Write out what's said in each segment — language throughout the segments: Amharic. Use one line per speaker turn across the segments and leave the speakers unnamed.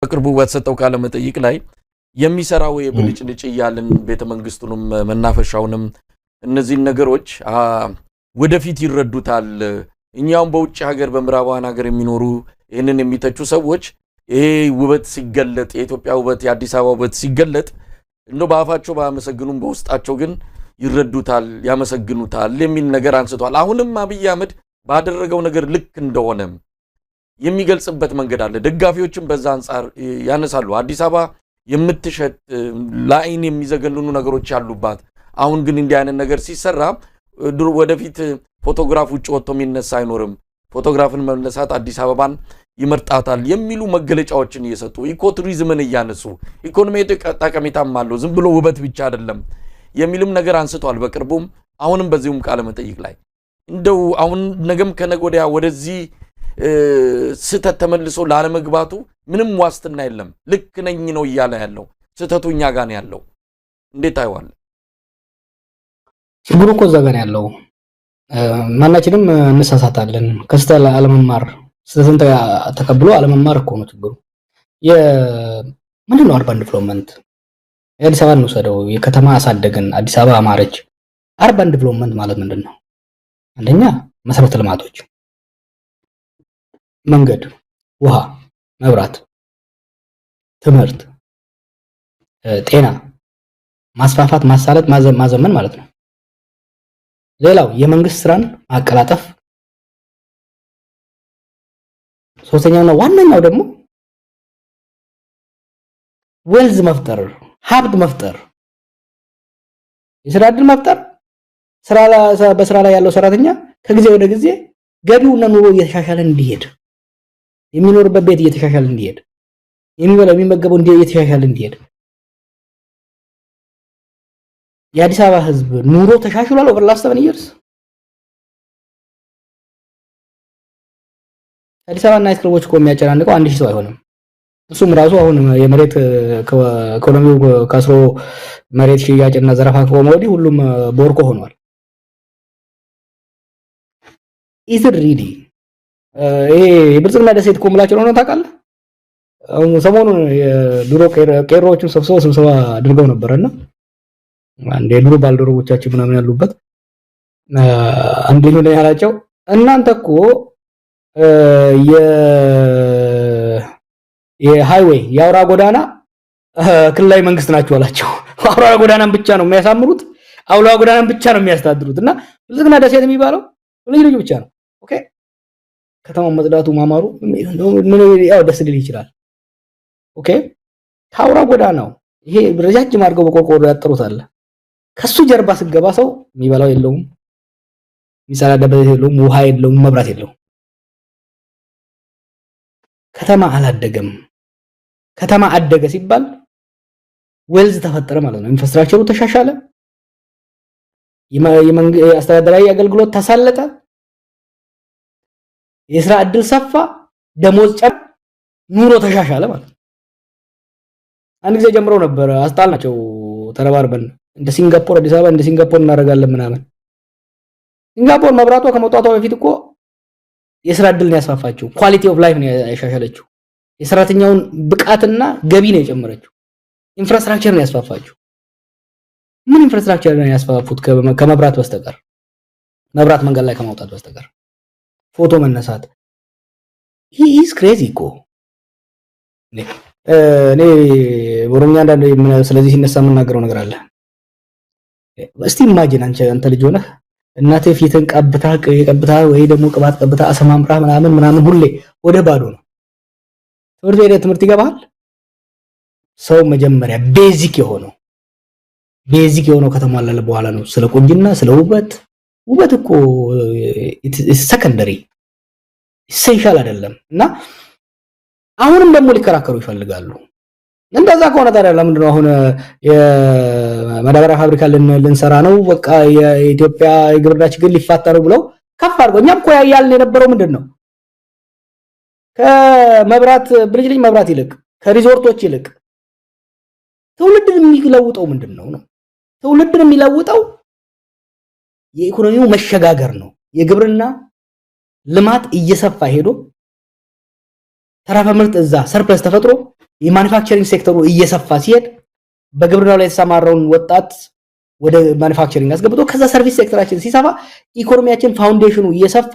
በቅርቡ በተሰጠው ቃለ መጠይቅ ላይ የሚሰራው የብልጭልጭ ይያልን ቤተ መንግስቱንም መናፈሻውንም እነዚህ ነገሮች ወደፊት ይረዱታል እኛውም በውጭ ሀገር በምዕራባውያን ሀገር የሚኖሩ ይሄንን የሚተቹ ሰዎች ይሄ ውበት ሲገለጥ የኢትዮጵያ ውበት የአዲስ አበባ ውበት ሲገለጥ እንዶ በአፋቸው ባመሰግኑም በውስጣቸው ግን ይረዱታል ያመሰግኑታል የሚል ነገር አንስቷል አሁንም አብይ አህመድ ባደረገው ነገር ልክ እንደሆነ የሚገልጽበት መንገድ አለ ደጋፊዎችም በዛ አንፃር ያነሳሉ አዲስ አበባ የምትሸጥ ላይን የሚዘገንኑ ነገሮች ያሉባት አሁን ግን እንዲህ አይነት ነገር ሲሰራ ወደፊት ፎቶግራፍ ውጭ ወጥቶ የሚነሳ አይኖርም ፎቶግራፍን መነሳት አዲስ አበባን ይመርጣታል የሚሉ መገለጫዎችን እየሰጡ ኢኮቱሪዝምን እያነሱ ኢኮኖሚያዊ ጠቀሜታም አለው ዝም ብሎ ውበት ብቻ አይደለም የሚልም ነገር አንስቷል በቅርቡም አሁንም በዚሁም ቃለ መጠይቅ ላይ እንደው አሁን ነገም ከነጎዲያ ወደዚህ ስተት ተመልሶ ላለመግባቱ ምንም ዋስትና የለም ልክ ነኝ ነው ይያለ ያለው ስተቱኛ ጋር ነው ያለው እንዴት አይዋል
ችግሩ እኮ እዛ ጋር ያለው ማናችንም እንሳሳታለን ከስተላ አለመማር ስለዚህ ተቀብሎ አለመማር እኮ ነው ችግሩ ምንድነው አርባን ዲቨሎፕመንት የአዲስ አበባ ነው ሰደው የከተማ አሳደገን አዲስ አበባ አማረች አርባን ዲቨሎፕመንት ማለት ምንድነው አንደኛ መሰረተ ልማቶች መንገድ ውሃ መብራት ትምህርት ጤና ማስፋፋት ማሳለጥ ማዘመን ማለት ነው ሌላው የመንግስት ስራን ማቀላጠፍ ሶስተኛውና ዋነኛው ደግሞ ዌልዝ መፍጠር ሀብት መፍጠር የስራ ዕድል መፍጠር በስራ ላይ ያለው ሰራተኛ ከጊዜ ወደ ጊዜ ገቢውና ኑሮ እየተሻሻለ እንዲሄድ የሚኖርበት ቤት እየተሻሻለ እንዲሄድ የሚበላው የሚመገበው እየተሻሻለ እንዲሄድ የአዲስ አበባ ህዝብ ኑሮ ተሻሽሏል over last 7 years አዲስ አበባ እና ስክሮች እኮ የሚያጨናንቀው 1000 ሰው አይሆንም እሱም ራሱ አሁን የመሬት ኢኮኖሚው ካስሮ መሬት ሽያጭና ዘረፋ ከቆመ ወዲህ ሁሉም ቦርኮ ሆኗል is it really ይሄ የብልጽግና ደሴት እኮ ምላቸው ነው ታውቃለህ አሁን ሰሞኑን የዱሮ ቄሮዎችን ሰብስበው ስብሰባ አድርገው ነበርና አንዴ ዱሮ ባልደረቦቻችን ምናምን ያሉበት አንዴ ነው ያላቸው እናንተ እኮ የሃይዌይ ያውራ ጎዳና ክልላዊ መንግስት ናቸው አላቸው አውራ ጎዳናን ብቻ ነው የሚያሳምሩት አውራ ጎዳናን ብቻ ነው የሚያስተዳድሩትና ብልጽግና ደሴት የሚባለው ልጅ ብቻ ነው ኦኬ ከተማው መጽዳቱ ማማሩ ምን ያው ደስ ሊል ይችላል ኦኬ ታውራ ጎዳናው ይሄ ረጃጅም አድርገው በቆርቆሮ ያጠሩታል ከሱ ጀርባ ሲገባ ሰው የሚበላው የለውም የሚሰራደበት የለውም ውሃ የለውም መብራት የለውም ከተማ አላደገም ከተማ አደገ ሲባል ዌልዝ ተፈጠረ ማለት ነው ኢንፍራስትራክቸሩ ተሻሻለ አስተዳደራዊ አገልግሎት ተሳለጠ የስራ ዕድል ሰፋ ደሞዝ ጨመረ ኑሮ ተሻሻለ ማለት አንድ ጊዜ ጀምሮ ነበር አስጣልናቸው ተረባርበን እንደ ሲንጋፖር አዲስ አበባ እንደ ሲንጋፖር እናደርጋለን ምናምን ሲንጋፖር መብራቷ ከመውጣቷ በፊት እኮ የስራ ዕድልን ያስፋፋችው ኳሊቲ ኦፍ ላይፍ ነው ያሻሻለችው የሰራተኛውን ብቃትና ገቢ ነው የጨመረችው ኢንፍራስትራክቸር ነው ያስፋፋችው ምን ኢንፍራስትራክቸር ነው ያስፋፋፉት ከመብራት በስተቀር መብራት መንገድ ላይ ከማውጣት በስተቀር ፎቶ መነሳት he is crazy እኮ እኔ ወሮኛ እንዳለ ስለዚህ ሲነሳ የምናገረው ነገር አለ እስቲ ኢማጂን አንተ ልጅ ሆነህ እናቴ ፊትን ቀብታ ወይ ደግሞ ቅባት ቀብታ አሰማምራ ምናምን ሁሌ ወደ ባዶ ነው ትምህርት ይገባል ሰው መጀመሪያ ቤዚክ የሆነው ከተሟላለ በኋላ ነው ስለ ቁንጅና ስለ ውበት እኮ ሰከንደሪ ኢሴንሻል አይደለም እና አሁንም ደግሞ ሊከራከሩ ይፈልጋሉ እንደዛ ከሆነ ታዲያ ለምንድን ነው አሁን የማዳበሪያ ፋብሪካ ልንሰራ ነው በቃ የኢትዮጵያ የግብርና ችግር ሊፋታ ነው ብለው ከፍ አድርገው እኛም እኮ ያያልን የነበረው ምንድነው ከመብራት ብልጭልጭ መብራት ይልቅ ከሪዞርቶች ይልቅ ትውልድን የሚለውጠው ምንድነው ነው ትውልድን የሚለውጠው የኢኮኖሚው መሸጋገር ነው የግብርና ልማት እየሰፋ ሄዶ ተራፈ ምርት እዛ ሰርፕለስ ተፈጥሮ የማኑፋክቸሪንግ ሴክተሩ እየሰፋ ሲሄድ በግብርናው ላይ የተሰማራውን ወጣት ወደ ማኑፋክቸሪንግ አስገብቶ ከዛ ሰርቪስ ሴክተራችን ሲሰፋ ኢኮኖሚያችን ፋውንዴሽኑ እየሰፋ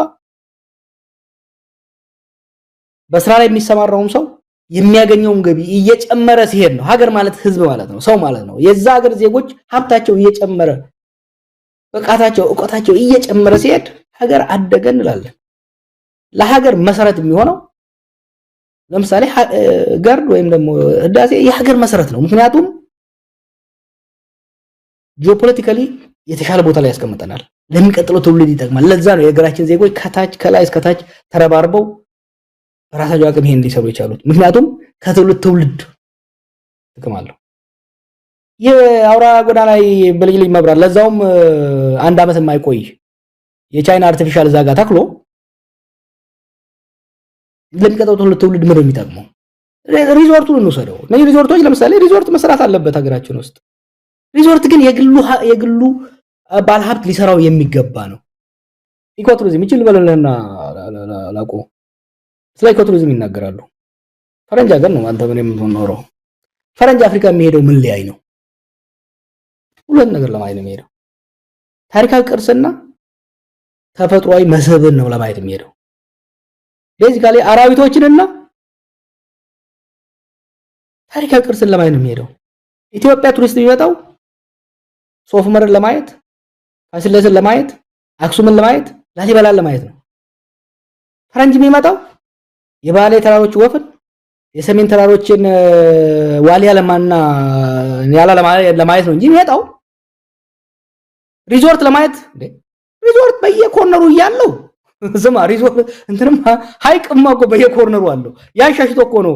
በስራ ላይ የሚሰማራው ሰው የሚያገኘውን ገቢ እየጨመረ ሲሄድ ነው ሀገር ማለት ህዝብ ማለት ነው ሰው ማለት ነው የዛ ሀገር ዜጎች ሀብታቸው እየጨመረ በቃታቸው ዕውቀታቸው እየጨመረ ሲሄድ ሀገር አደገ እንላለን ለሀገር መሰረት የሚሆነው ለምሳሌ ገርድ ወይም ደግሞ ህዳሴ የሀገር መሰረት ነው ምክንያቱም ጂኦፖለቲካሊ የተሻለ ቦታ ላይ ያስቀምጠናል ለሚቀጥለው ትውልድ ይጠቅማል ለዛ ነው የሀገራችን ዜጎች ከታች ከላይ እስከ ታች ተረባርበው ራሳቸው አቅም ይሄን ሊሰሩ ይቻሉት ምክንያቱም ከትውልድ ትውልድ ጥቅም አለው የአውራ ጎዳና ላይ በልጅልኝ መብራት ለዛውም አንድ አመት የማይቆይ የቻይና አርቲፊሻል ዛጋ ተክሎ ለሚቀጥለው ትውልድ ምን የሚጠቅመው ሪዞርቱን እንወሰደው እነዚህ ሪዞርቶች ለምሳሌ ሪዞርት መስራት አለበት ሀገራችን ውስጥ ሪዞርት ግን የግሉ ባለሀብት ሊሰራው የሚገባ ነው ኢኮቱሪዝም ይችል በለለና ላቆ ስለ ኢኮቱሪዝም ይናገራሉ ፈረንጅ ሀገር ነው አንተ ምን የምትኖረው ፈረንጅ አፍሪካ የሚሄደው ምን ሊያይ ነው ሁለት ነገር ለማየት ነው የሚሄደው ታሪካዊ ቅርስና ተፈጥሯዊ መስህብን ነው ለማየት የሚሄደው ቤዚካሊ አራዊቶችንና ታሪካዊ ቅርስን ለማየት ነው የሚሄደው ኢትዮጵያ ቱሪስት የሚመጣው ሶፍ ዑመርን ለማየት ፋሲለደስን ለማየት አክሱምን ለማየት ላሊበላን ለማየት ነው ፈረንጅ የሚመጣው የባሌ ተራሮች ወፍን የሰሜን ተራሮችን ዋሊያ ለማና ያላ ለማየት ነው እንጂ የሚመጣው ሪዞርት ለማየት ሪዞርት በየኮርነሩ ያለው ስማ ሪዞርት እንትንም ሃይቅማ እኮ በየኮርነሩ አለው ያንሻሽቶ እኮ ነው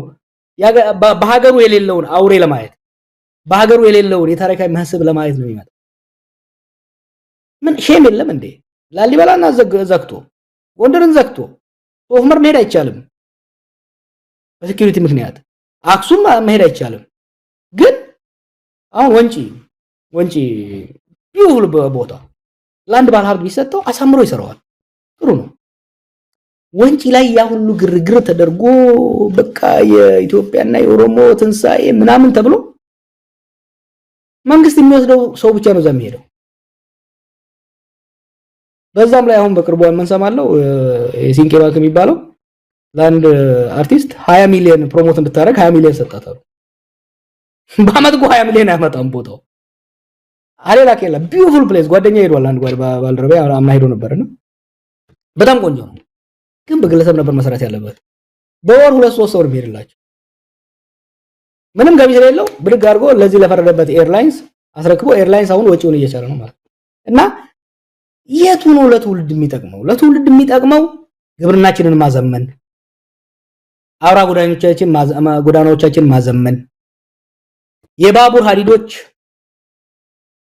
በሀገሩ የሌለውን አውሬ ለማየት በሀገሩ የሌለውን የታሪካዊ መስህብ ለማየት ነው የሚመጣው ምን ሼም የለም እንዴ ላሊበላና ዘግቶ ጎንደርን ዘግቶ ሶፍ ዑመር መሄድ አይቻልም በሴኩሪቲ ምክንያት አክሱም መሄድ አይቻልም ግን አሁን ወንጪ ቢውል ቦታ ላንድ ባለሀብት ቢሰጠው አሳምሮ ይሰራዋል ጥሩ ነው ወንጪ ላይ ያ ሁሉ ግርግር ተደርጎ በቃ የኢትዮጵያና የኦሮሞ ትንሳኤ ምናምን ተብሎ መንግስት የሚወስደው ሰው ብቻ ነው እዛ የሚሄደው በዛም ላይ አሁን በቅርቡ አንሰማለው የሲንቄ ባንክ የሚባለው ለአንድ አርቲስት 20 ሚሊዮን ፕሮሞት እንድታረግ 20 ሚሊዮን ሰጣታሉ በአመት 20 ሚሊዮን ያመጣም ቦታው አሌላ ከላ ቢዩቲፉል ፕሌስ ጓደኛ ሄዷል አንድ ባልደረባ አምና ሄዶ ነበርና በጣም ቆንጆ ነው ግን በግለሰብ ነበር መስራት ያለበት በወር 2-3 ሰው ቢሄድላቸው ምንም ገቢ ስለሌለው ብድግ አድርጎ ለዚህ ለፈረደበት ኤርላይንስ አስረክቦ ኤርላይንስ አሁን ወጪውን እየቻለ ነው ማለት እና የቱ ነው ለትውልድ የሚጠቅመው ግብርናችንን ማዘመን አውራ ጎዳናዎቻችን ማዘመን የባቡር ሀዲዶች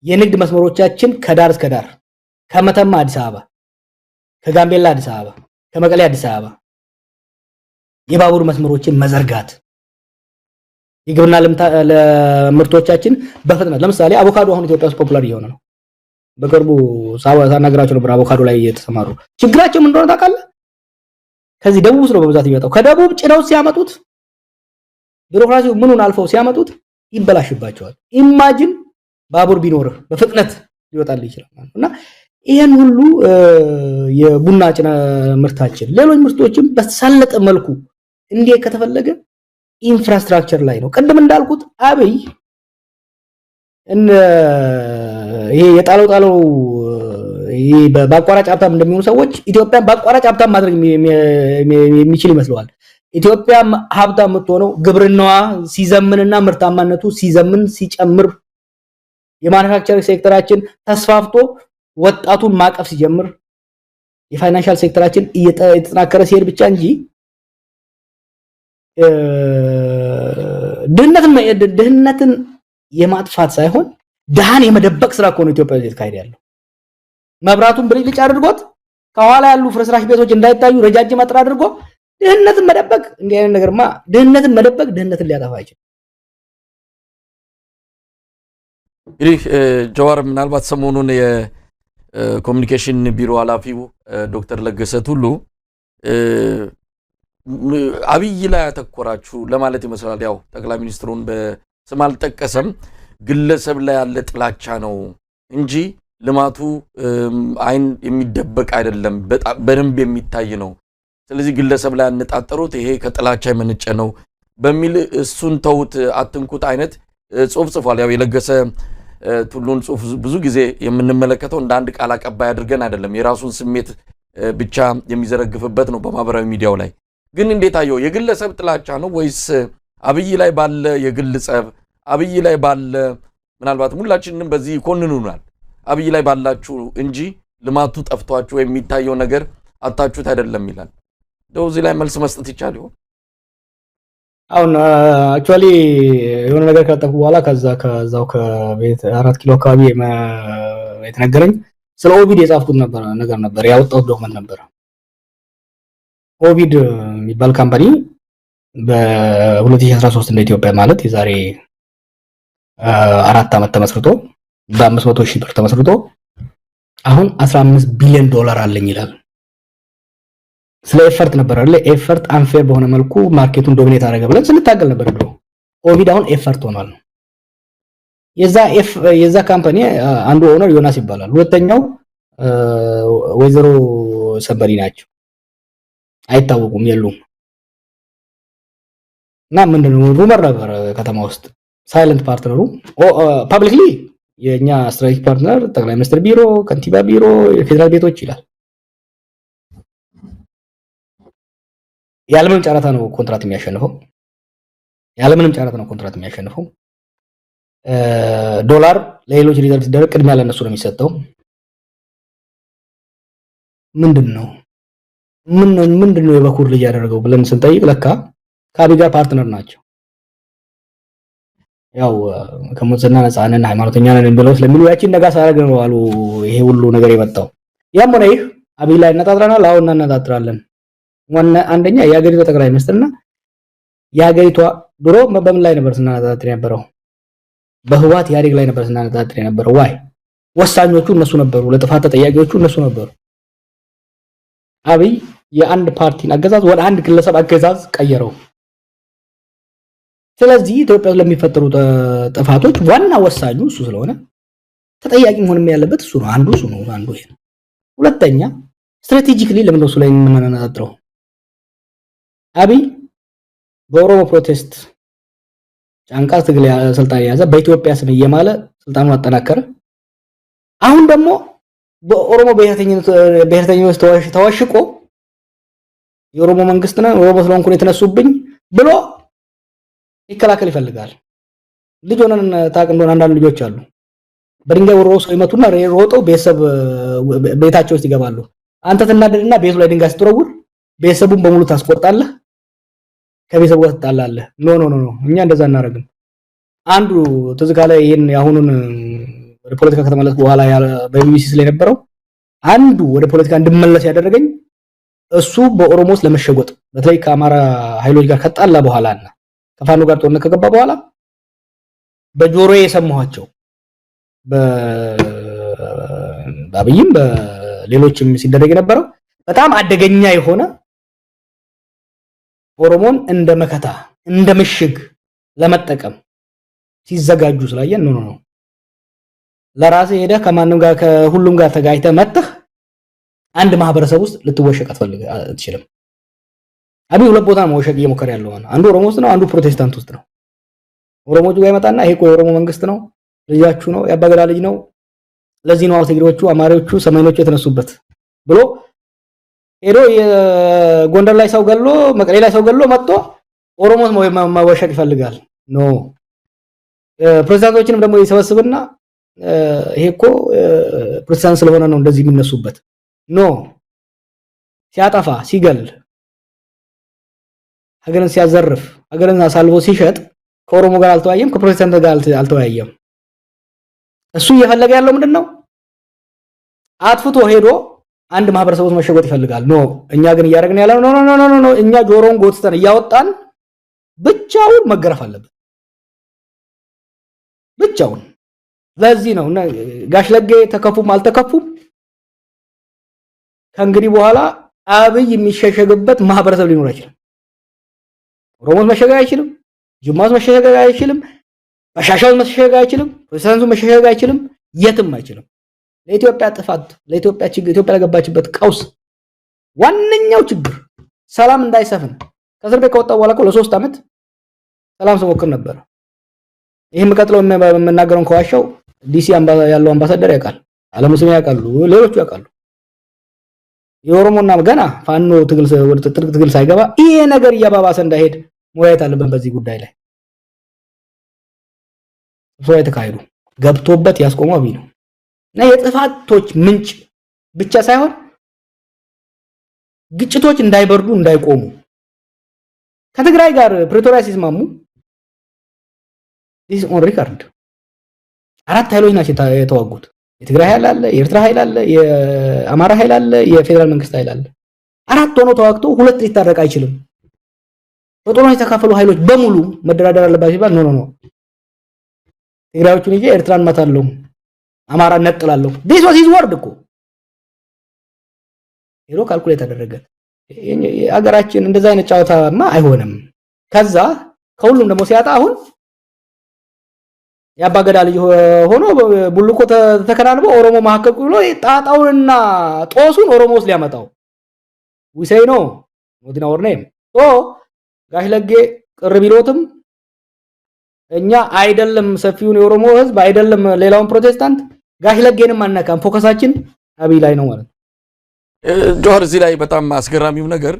የንግድ መስመሮቻችን ከዳር እስከ ዳር ከመተማ አዲስ አበባ ከጋምቤላ አዲስ አበባ ከመቀሌ አዲስ አበባ የባቡር መስመሮችን መዘርጋት የግብርና ምርቶቻችን በፍጥነት ለምሳሌ አቮካዶ አሁን ኢትዮጵያ ውስጥ ፖፑላር እየሆነ ነው በቅርቡ ሳናገራቸው ነበር አቮካዶ ላይ እየተሰማሩ ችግራቸው ምን እንደሆነ ታውቃለህ ከዚህ ደቡብ ውስጥ ነው በብዛት የሚመጣው ከደቡብ ጭነው ሲያመጡት ቢሮክራሲው ምኑን አልፈው ሲያመጡት ይበላሽባቸዋል ኢማጂን ባቡር ቢኖር በፍጥነት ሊወጣል ይችላል እና ይሄን ሁሉ የቡና ጭነ ምርታችን ሌሎች ምርቶችን በተሳለጠ መልኩ እንዴ ከተፈለገ ኢንፍራስትራክቸር ላይ ነው ቀደም እንዳልኩት አብይ ይሄ የጣለው ይሄ በአቋራጭ ሀብታም እንደሚሆኑ ሰዎች ኢትዮጵያን በአቋራጭ ሀብታም ማድረግ የሚችል ይመስለዋል ኢትዮጵያ ሀብታም የምትሆነው ግብርናዋ ሲዘምንና ምርታማነቱ ሲጨምር የማኑፋክቸሪንግ ሴክተራችን ተስፋፍቶ ወጣቱን ማቀፍ ሲጀምር የፋይናንሻል ሴክተራችን እየተጠናከረ ሲሄድ ብቻ እንጂ ድህነትን የማጥፋት ሳይሆን ደሃን የመደበቅ ስራ እኮ ነው ኢትዮጵያ ውስጥ ካይድ ያለው መብራቱን ብልጭ አድርጎት ከኋላ ያሉ ፍርስራሽ ቤቶች እንዳይታዩ ረጃጅም አጥር አድርጎ ድህነትን መደበቅ እንዲህ አይነት ነገርማ ድህነትን መደበቅ ድህነትን ሊያጠፋ አይችልም
እንግዲህ ጀዋር ምናልባት ሰሞኑን የኮሙኒኬሽን ቢሮ ኃላፊው ዶክተር ለገሰ ቱሉ አብይ ላይ ያተኮራችሁ ለማለት ይመስላል። ያው ጠቅላይ ሚኒስትሩን በስም አልጠቀሰም፣ ግለሰብ ላይ ያለ ጥላቻ ነው እንጂ ልማቱ አይን የሚደበቅ አይደለም፣ በደንብ የሚታይ ነው። ስለዚህ ግለሰብ ላይ ያነጣጠሩት ይሄ ከጥላቻ የመነጨ ነው በሚል እሱን ተውት አትንኩት አይነት ጽሑፍ ጽፏል። ያው የለገሰ ቱሉን ጽሑፍ ብዙ ጊዜ የምንመለከተው እንደ አንድ ቃል አቀባይ አድርገን አይደለም፣ የራሱን ስሜት ብቻ የሚዘረግፍበት ነው በማህበራዊ ሚዲያው ላይ። ግን እንዴት አየው? የግለሰብ ጥላቻ ነው ወይስ አብይ ላይ ባለ የግል ጸብ፣ አብይ ላይ ባለ ምናልባት ሁላችንንም በዚህ ይኮንኑናል፣ አብይ ላይ ባላችሁ እንጂ ልማቱ ጠፍቷችሁ የሚታየው ነገር አጣችሁት አይደለም ይላል። እንደው እዚህ ላይ መልስ መስጠት ይቻል ይሆን?
አሁን አክቹአሊ የሆነ ነገር ከጠፉ በኋላ ከዛው ከቤት 4 ኪሎ አካባቢ የተነገረኝ ስለ ኦቪድ የጻፍኩት ነገር ነበር፣ ያወጣሁት ዶክመንት ነበር። ኦቪድ የሚባል ካምፓኒ በ2013 እንደ ኢትዮጵያ ማለት የዛሬ 4 ዓመት ተመስርቶ በ500,000 ብር ተመስርቶ አሁን $15 ቢሊዮን አለኝ ይላል። ስለ ኤፈርት ነበር አይደል? ኤፈርት አንፌር በሆነ መልኩ ማርኬቱን ዶሚኔት አደረገ ብለን ስንታገል ነበር ድሮ። ኦቪድ አሁን ኤፈርት ሆኗል። የዛ ካምፓኒ አንዱ ኦነር ዮናስ ይባላል። ሁለተኛው ወይዘሮ ሰንበሪ ናቸው። አይታወቁም፣ የሉም። እና ምንድነው ሩመር ነበር ከተማ ውስጥ ሳይለንት ፓርትነሩ ፐብሊክሊ የኛ ስትራቴጂክ ፓርትነር ጠቅላይ ሚኒስትር ቢሮ፣ ከንቲባ ቢሮ፣ የፌደራል ቤቶች ይላል። ያለምንም ጨረታ ነው ኮንትራት የሚያሸንፈው። ዶላር ለሌሎች ሪዘርቭ ሲደረግ ቅድሚያ ለነሱ ነው የሚሰጠው። ምንድነው የበኩር ልጅ ያደረገው ብለን ስንጠይቅ ለካ ከአብይ ጋር ፓርትነር ናቸው። ያው ከሙስና ነፃ ነን ሃይማኖተኛ ነን ብለው ስለሚሉ ያቺን ነጋስ አረግ ነው አሉ። ይሄ ሁሉ ነገር የመጣው ያም ሆነ ይህ አብይ ላይ እናጣጥራናል። አሁን እናጣጥራለን። አንደኛ የሀገሪቷ ጠቅላይ ሚኒስትርና የሀገሪቷ ድሮ በምን ላይ ነበር ስናጣጥር የነበረው? በህዋት ኢህአዴግ ላይ ነበር ስናጣጥር የነበረው። ዋይ ወሳኞቹ እነሱ ነበሩ፣ ለጥፋት ተጠያቂዎቹ እነሱ ነበሩ። አብይ የአንድ ፓርቲን አገዛዝ ወደ አንድ ግለሰብ አገዛዝ ቀየረው። ስለዚህ ኢትዮጵያ ለሚፈጠሩ ጥፋቶች ዋና ወሳኙ እሱ ስለሆነ ተጠያቂ መሆንም ያለበት እሱ ነው። አንዱ ይሄ ነው። ሁለተኛ ስትራቴጂካሊ ለምን ነው እሱ ላይ የምናነጣጥረው? አብይ በኦሮሞ ፕሮቴስት ጫንቃ ትግል ስልጣን ያዘ፣ በኢትዮጵያ ስም እየማለ ስልጣኑን አጠናከረ። አሁን ደግሞ በኦሮሞ ብሔርተኝነት ተዋሽቆ የኦሮሞ መንግስት ነው ኦሮሞ ስለሆንኩ ነው የተነሱብኝ ብሎ ይከላከል ይፈልጋል። ልጅ ሆነን ታውቅ እንደሆነ አንዳንድ ልጆች አሉ በድንጋይ ወርሮ ሰው ይመቱና ሮጠው ቤታቸው ውስጥ ይገባሉ። አንተ ትናደድና ቤቱ ላይ ድንጋይ ስትወረውር ቤተሰቡን በሙሉ ታስቆጣለህ፣ ከቤተሰቡ ጋር ትጣላለህ። ኖ እኛ እንደዛ እናደርግም። አንዱ ትዝካ ላይ ይሄን ያሁኑን ወደ ፖለቲካ ከተመለስኩ በኋላ በቢቢሲ ስለነበረው አንዱ ወደ ፖለቲካ እንድመለስ ያደረገኝ እሱ በኦሮሞ ውስጥ ለመሸጎጥ በተለይ ከአማራ ኃይሎች ጋር ከጣላ በኋላና ከፋኖ ጋር ጦርነት ከገባ በኋላ በጆሮዬ የሰማኋቸው በአብይም በሌሎችም ሲደረግ የነበረው በጣም አደገኛ የሆነ ኦሮሞን እንደ መከታ እንደ ምሽግ ለመጠቀም ሲዘጋጁ ስላየን ነው ለራስህ ሄደህ ከማንም ጋር ከሁሉም ጋር ተጋጭተህ መጥተህ አንድ ማህበረሰብ ውስጥ ልትወሸቅ አትችልም። አብይ ሁለት ቦታ ነው ወሸቅ እየሞከረ ያለው። አንዱ ኦሮሞ ውስጥ ነው፣ አንዱ ፕሮቴስታንት ውስጥ ነው። ኦሮሞቹ ጋር ይመጣና ይሄ እኮ የኦሮሞ መንግስት ነው፣ ልጃችሁ ነው፣ ያባገዳ ልጅ ነው፣ ለዚህ ነው ትግሬዎቹ፣ አማሪዎቹ፣ ሰማይኖቹ የተነሱበት ብሎ ሄዶ የጎንደር ላይ ሰው ገሎ መቀሌ ላይ ሰው ገሎ መጥቶ ኦሮሞ መወሸቅ ይፈልጋል። ኖ ፕሬዝዳንቶችንም ደግሞ ይሰበስብና ይሄ እኮ ፕሬዝዳንት ስለሆነ ነው እንደዚህ የሚነሱበት። ኖ ሲያጠፋ ሲገል ሀገርን ሲያዘርፍ ሀገርን አሳልፎ ሲሸጥ ከኦሮሞ ጋር አልተወያየም፣ ከፕሮቴስታንት ጋር አልተወያየም። እሱ እየፈለገ ያለው ምንድነው? አጥፍቶ ሄዶ አንድ ማህበረሰብ ውስጥ መሸጎጥ ይፈልጋል። ኖ እኛ ግን እያደረግን ያለው ኖ እኛ ጆሮን ጎትተን እያወጣን ብቻውን መገረፍ አለበት ብቻውን። ለዚህ ነው ጋሽ ለጌ ተከፉም አልተከፉም ከእንግዲህ በኋላ አብይ የሚሸሸግበት ማህበረሰብ ሊኖር አይችልም። ኦሮሞስ መሸጋገር አይችልም፣ ጅማስ መሸጋገር አይችልም፣ በሻሻው መሸጋገር አይችልም፣ ፕሬዝዳንቱ መሸጋገር አይችልም፣ የትም አይችልም። ለኢትዮጵያ ጥፋት፣ ለኢትዮጵያ ችግር፣ ኢትዮጵያ ለገባችበት ቀውስ ዋነኛው ችግር ሰላም እንዳይሰፍን ከእስር ቤት ከወጣ በኋላ ለ3 ዓመት ሰላም ስሞክር ነበር። ይሄ መቀጥለው የምናገረውን ከዋሻው ዲሲ ያለው አምባሳደር ያውቃል፣ አለሙስሜ ያውቃሉ፣ ሌሎቹ ያውቃሉ። የኦሮሞና ገና ፋኖ ትግል ሳይገባ ይሄ ነገር እያባባሰ እንዳይሄድ መወያየት አለብን። በዚህ ጉዳይ ላይ ሰው የተካሄዱ ገብቶበት ያስቆመው አብይ ነው እና የጥፋቶች ምንጭ ብቻ ሳይሆን ግጭቶች እንዳይበርዱ እንዳይቆሙ ከትግራይ ጋር ፕሪቶሪያ ሲስማሙ this on record 4 ኃይሎች ናቸው የተዋጉት። የትግራይ ኃይል አለ፣ የኤርትራ ኃይል አለ፣ የአማራ ኃይል አለ፣ የፌደራል መንግስት ኃይል አለ። 4 ሆኖ ተዋግቶ 2 ሊታረቅ አይችልም። በጦርነት የተካፈሉ ኃይሎች በሙሉ መደራደር አለባቸው ሲባል ኖ ትግራዮቹን ይዤ ኤርትራን መታለሁ፣ አማራን ነጥላለሁ። this was his word እኮ ሄሮ ካልኩሌት ተደረገ። አገራችን እንደዛ አይነት ጫወታማ አይሆንም። ከዛ ከሁሉም ደግሞ ሲያጣ አሁን ያባገዳ ልጅ ሆኖ ቡልኮ ተከናንቦ ኦሮሞ ማከኩ ብሎ ጣጣውንና ጦሱን ኦሮሞስ ሊያመጣው we say no not in our name so ጋሽ ለጌ ቅር ቢሎትም እኛ አይደለም ሰፊውን የኦሮሞ ህዝብ አይደለም ሌላውን ፕሮቴስታንት ጋሽ ለጌንም አናካም። ፎከሳችን አብይ ላይ ነው ማለት ነው።
ጆሃር እዚህ ላይ በጣም አስገራሚው ነገር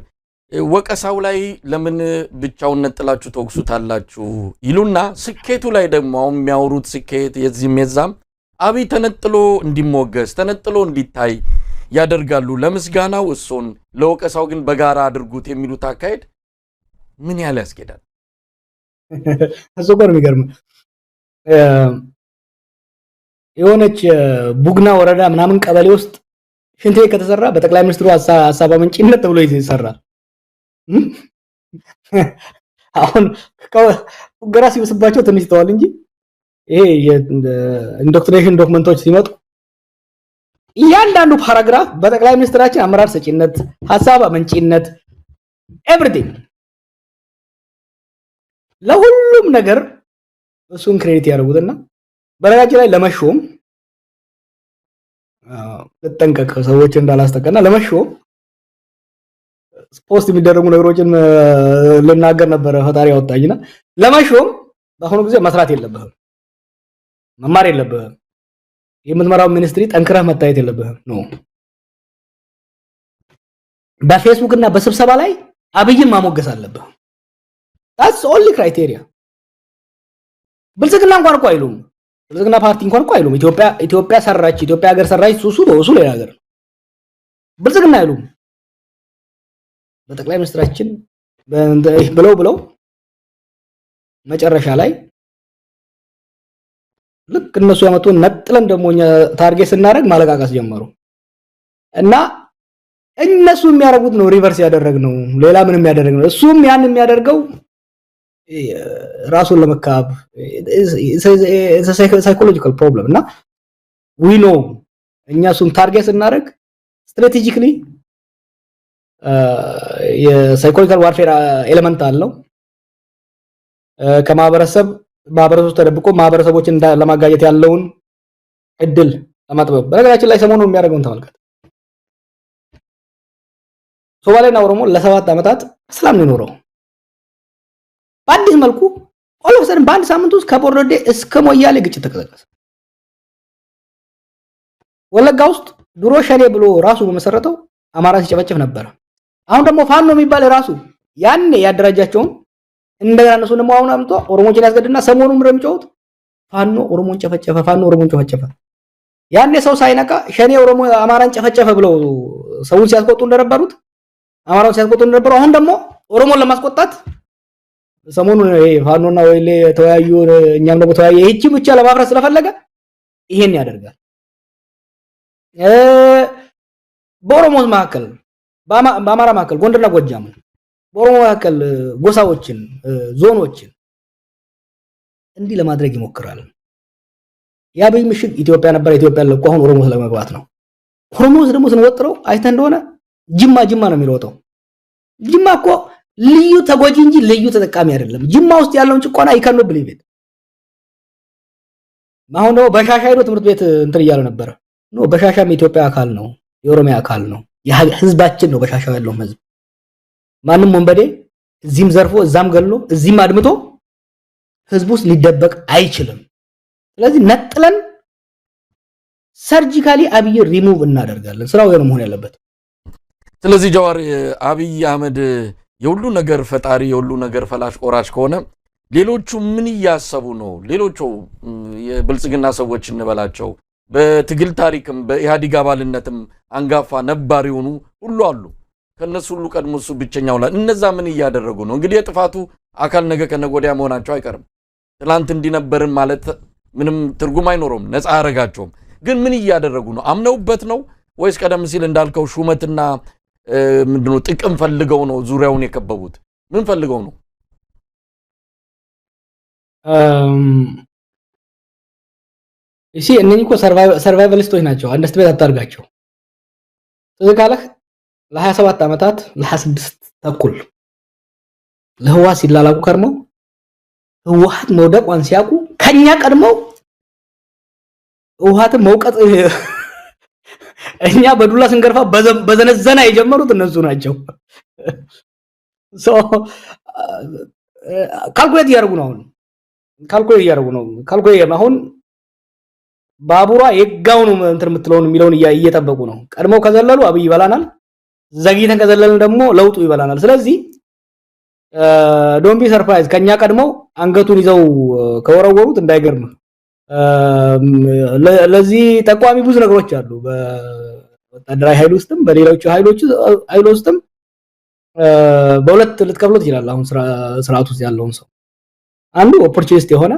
ወቀሳው ላይ ለምን ብቻውን ነጥላችሁ ተወቅሱታላችሁ ይሉና ስኬቱ ላይ ደግሞ አሁን የሚያወሩት ስኬት የዚህም የዛም አብይ ተነጥሎ እንዲሞገስ ተነጥሎ እንዲታይ ያደርጋሉ። ለምስጋናው እሱን ለወቀሳው ግን በጋራ አድርጉት የሚሉት አካሄድ ምን ያህል ያስኬዳል?
እሱ ጋር የሚገርም የሆነች ቡግና ወረዳ ምናምን ቀበሌ ውስጥ ሽንት ቤት ከተሰራ በጠቅላይ ሚኒስትሩ ሐሳብ አመንጭነት ተብሎ ይሰራል። አሁን ገራ ሲወስባቸው ትንሽ ተዋል እንጂ ይሄ የኢንዶክትሪኔሽን ዶክመንቶች ሲመጡ እያንዳንዱ ፓራግራፍ በጠቅላይ ሚኒስትራችን አመራር ሰጪነት ሐሳብ አመንጭነት ኤቭሪቲንግ ለሁሉም ነገር እሱን ክሬዲት ያደርጉትና በረጋጭ ላይ ለመሾም ተጠንቀቀ ሰዎች እንዳላስተቀና ለመሾም ፖስት የሚደረጉ ነገሮችን ልናገር ነበር። ፈጣሪ ያወጣኝና ለመሾም በአሁኑ ጊዜ መስራት የለብህም፣ መማር የለብህም፣ የምትመራው ሚኒስትሪ ጠንክረህ መታየት የለብህም ነው። በፌስቡክ እና በስብሰባ ላይ አብይን ማሞገስ አለብህ። that's only criteria ብልጽግና እንኳን እኮ አይሉም፣ ብልጽግና ፓርቲ እንኳን እኮ አይሉም። ኢትዮጵያ ሰራች፣ ኢትዮጵያ ሀገር ሰራች፣ ሱሱ ሌላ ሀገር ብልጽግና አይሉም። በጠቅላይ ሚኒስትራችን ብለው መጨረሻ ላይ ልክ እነሱ ያመጡን ነጥለን ደሞኛ ታርጌት ስናደርግ ማለቃቀስ ጀመሩ እና እነሱ የሚያደርጉት ነው ሪቨርስ ያደረግነው፣ ሌላ ምንም ያደረግነው እሱም ያን የሚያደርገው ራሱን ለመካብ ሳይኮሎጂካል ፕሮብለም እና we know እኛ እሱን ታርጌት ስናደርግ ስትራቴጂካሊ የሳይኮሎጂካል ዋርፌር ኤሌመንት አለው። ከማህበረሰብ ተደብቆ ማህበረሰቦችን ለማጋጨት ያለውን እድል ለማጥበብ በነገራችን ላይ ሰሞኑን የሚያደርገውን ተመልከት። ሶማሌና ኦሮሞ ለ7 ዓመታት ሰላም ነው የኖረው። በአዲስ መልኩ ኦሎፍሰን በአንድ ሳምንት ውስጥ ከቦርዶዴ እስከ ሞያሌ ግጭት ተቀሰቀሰ። ወለጋ ውስጥ ድሮ ሸኔ ብሎ ራሱ በመሰረተው አማራ ሲጨፈጨፍ ነበር። አሁን ደግሞ ፋኖ የሚባል ራሱ ያኔ ያደራጃቸውን እንደገና እነሱ ደግሞ አሁን አምጥቶ ኦሮሞችን ያስገድና ሰሞኑን እንደሚጮሁት ፋኖ ኦሮሞን ጨፈጨፈ። ያኔ ሰው ሳይነቃ ሸኔ ኦሮሞ አማራን ጨፈጨፈ ብለው ሰውን ሲያስቆጡ እንደነበሩት አማራውን ሲያስቆጡ እንደነበሩ አሁን ደግሞ ኦሮሞን ለማስቆጣት ሰሞኑን ይሄ ፋኖና ወይሌ ተወያዩ፣ እኛም ደግሞ ተወያየ። ይህቺ ብቻ ለማፍረስ ስለፈለገ ይሄን ያደርጋል። በኦሮሞስ መካከል በአማራ መካከል ጎንደርና ጎጃም በኦሮሞ መካከል ጎሳዎችን ዞኖችን እንዲህ ለማድረግ ይሞክራል። ያበይ ምሽግ ኢትዮጵያ ነበር። ኢትዮጵያ ለቆ አሁን ኦሮሞ ስለመግባት ነው። ኦሮሞስ ደግሞ ስንወጥረው አይተ እንደሆነ ጅማ ነው የሚሮጠው። ጅማ እኮ ልዩ ተጎጂ እንጂ ልዩ ተጠቃሚ አይደለም። ጅማ ውስጥ ያለውን ጭቆና ይከኑ ብሊቤት አሁን ነው በሻሻ ሄዶ ትምህርት ቤት እንትን እያለ ነበር ነው። በሻሻም የኢትዮጵያ አካል ነው፣ የኦሮሚያ አካል ነው፣ የህዝባችን ነው። በሻሻው ያለው ህዝብ ማንም ወንበዴ እዚህም ዘርፎ እዛም ገሎ እዚህም አድምቶ ህዝብ ውስጥ ሊደበቅ አይችልም። ስለዚህ ነጥለን ሰርጂካሊ አብይ ሪሙቭ እናደርጋለን። ስራው የሆነ መሆን ያለበት።
ስለዚህ ጀዋር አብይ አህመድ የሁሉ ነገር ፈጣሪ የሁሉ ነገር ፈላሽ ቆራጭ ከሆነ ሌሎቹ ምን እያሰቡ ነው? ሌሎቹ የብልጽግና ሰዎች እንበላቸው በትግል ታሪክም በኢህአዲግ አባልነትም አንጋፋ ነባር የሆኑ ሁሉ አሉ። ከነሱ ሁሉ ቀድሞ እሱ ብቸኛው ላይ እነዛ ምን እያደረጉ ነው? እንግዲህ የጥፋቱ አካል ነገ ከነጎዲያ መሆናቸው አይቀርም። ትላንት እንዲነበርን ማለት ምንም ትርጉም አይኖረውም፣ ነፃ አያረጋቸውም። ግን ምን እያደረጉ ነው? አምነውበት ነው ወይስ ቀደም ሲል እንዳልከው ሹመትና ምንድነው ጥቅም ፈልገው ነው ዙሪያውን የከበቡት? ምን ፈልገው ነው?
እሺ እነኚህ እኮ ሰርቫይቫሊስቶች ናቸው። አንደስትቤት አታርጋቸው። ስለዚህ ካለህ ለ27 ዓመታት ለ26 ተኩል ለህወሓት ሲላላቁ ከርመው ህወሓት መውደቋን ሲያውቁ ከኛ ቀድመው ህወሓትን መውቀጥ እኛ በዱላ ስንገርፋ በዘነዘና የጀመሩት እነሱ ናቸው። ካልኩሌት እያደረጉ ነው። ካልኩሌት አሁን ባቡሯ የጋው ነው እንትን የምትለውን የሚለውን እየጠበቁ ነው። ቀድመው ከዘለሉ አብይ ይበላናል፣ ዘግይተን ከዘለልን ደግሞ ለውጡ ይበላናል። ስለዚህ ዶንት ቢ ሰርፕራይዝ ከኛ ቀድመው አንገቱን ይዘው ከወረወሩት እንዳይገርም። ለዚህ ጠቋሚ ብዙ ነገሮች አሉ። በወታደራዊ ኃይል ውስጥም በሌሎች ኃይሎች ውስጥም በሁለት ልትከፍሉት ይችላል። አሁን ስርዓቱ ውስጥ ያለውን ሰው አንዱ ኦፖርቹኒስት የሆነ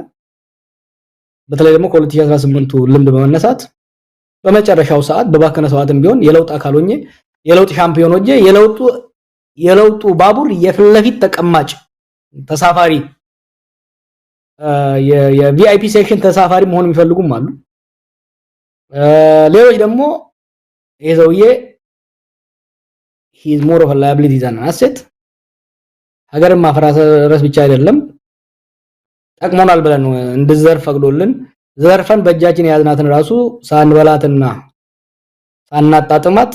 በተለይ ደግሞ ከ2018 ልምድ በመነሳት በመጨረሻው ሰዓት በባከነ ሰዓትም ቢሆን የለውጥ አካል ሆኜ የለውጥ ሻምፒዮን ሆኜ የለውጡ ባቡር የፊት ለፊት ተቀማጭ ተሳፋሪ የቪአይፒ ሴክሽን ተሳፋሪ መሆን የሚፈልጉም አሉ። ሌሎች ደግሞ የዘውዬ he is more of a liability than an asset ሀገርን ማፈራረስ ብቻ አይደለም ጠቅሞናል ብለን እንድዘርፍ ፈቅዶልን ዘርፈን በእጃችን ያዝናትን ራሱ ሳንበላትና ሳናጣጥማት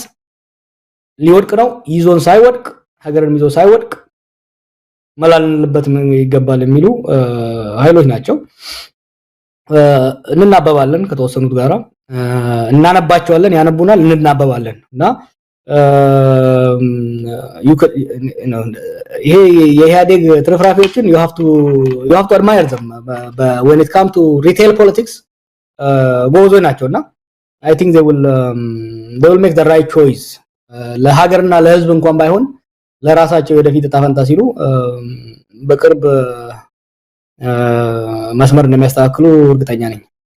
ሊወድቅ ነው። ይዞን ሳይወድቅ ሀገርን ይዞ ሳይወድቅ መላልንበት ይገባል የሚሉ ኃይሎች ናቸው። እንናበባለን፣ ከተወሰኑት ጋራ እናነባቸዋለን፣ ያነቡናል፣ እንናበባለን እና ይሄ የኢህአዴግ ትርፍራፊዎችን you have to admire them when it comes to retail politics ጎዞ ናቸውና I think they will make the right choice ለሀገርና ለህዝብ እንኳን ባይሆን ለራሳቸው ወደፊት ተጣፈንታ ሲሉ በቅርብ መስመር እንደሚያስተካክሉ እርግጠኛ ነኝ።